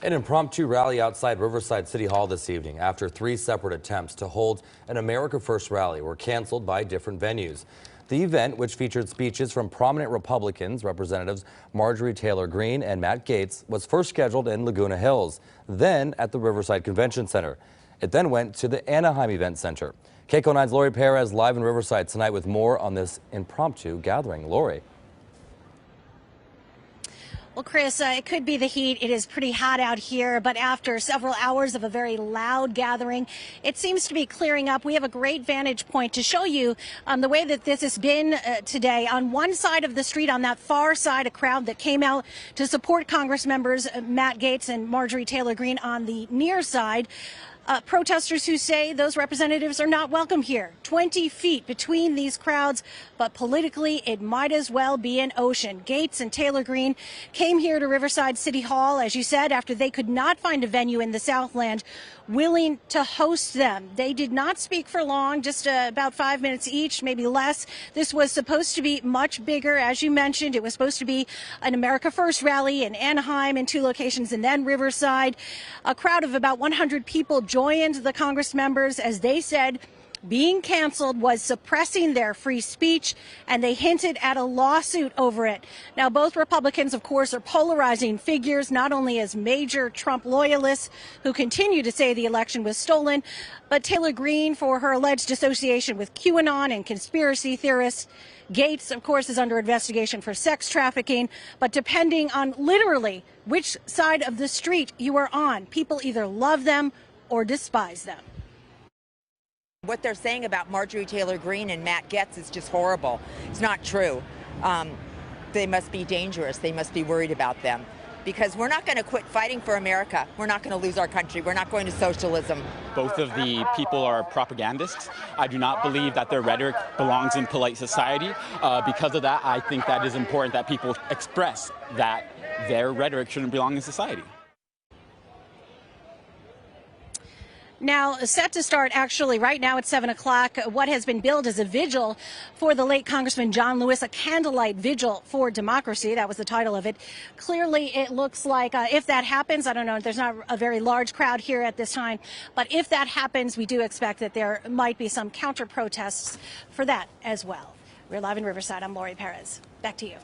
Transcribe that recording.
An impromptu rally outside Riverside City Hall this evening after 3 separate attempts to hold an America First rally were canceled by different venues. The event, which featured speeches from prominent Republicans, Representatives Marjorie Taylor Green and Matt Gaetz, was first scheduled in Laguna Hills, then at the Riverside Convention Center. It then went to the Anaheim Event Center. KCO 9's Laurie Perez live in Riverside tonight with more on this impromptu gathering. Laurie. Well, Chris, it could be the heat. It is pretty hot out here, but after several hours of a very loud gathering, it seems to be clearing up. We have a great vantage point to show you the way that this has been today. On one side of the street, on that far side, a crowd that came out to support Congress members Matt Gaetz and Marjorie Taylor Green. On the near side, protesters who say those representatives are not welcome here. 20 feet between these crowds, but politically it might as well be an ocean. Gaetz and Taylor Green came here to Riverside City Hall, as you said, after they could not find a venue in the Southland willing to host them. They did not speak for long, just about 5 minutes each, maybe less. This was supposed to be much bigger, as you mentioned. It was supposed to be an America First rally in Anaheim in 2 locations and then Riverside. A crowd of about 100 people joined the Congress members as they said being canceled was suppressing their free speech, and they hinted at a lawsuit over it. Now, both Republicans, of course, are polarizing figures, not only as major Trump loyalists who continue to say the election was stolen, but Taylor Green for her alleged association with QAnon and conspiracy theorists. Gaetz, of course, is under investigation for sex trafficking, but depending on literally which side of the street you are on, people either love them or despise them. What they're saying about Marjorie Taylor Green and Matt Gaetz is just horrible. It's not true. They must be dangerous. They must be worried about them. Because we're not going to quit fighting for America. We're not going to lose our country. We're not going to socialism. Both of the people are propagandists. I do not believe that their rhetoric belongs in polite society. Because of that, I think that is important that people express that their rhetoric shouldn't belong in society. Now, set to start actually right now at 7 o'clock, what has been billed as a vigil for the late Congressman John Lewis, a candlelight vigil for democracy. That was the title of it. Clearly, it looks like if that happens, I don't know, there's not a very large crowd here at this time, but if that happens, we do expect that there might be some counter protests for that as well. We're live in Riverside. I'm Laurie Perez. Back to you.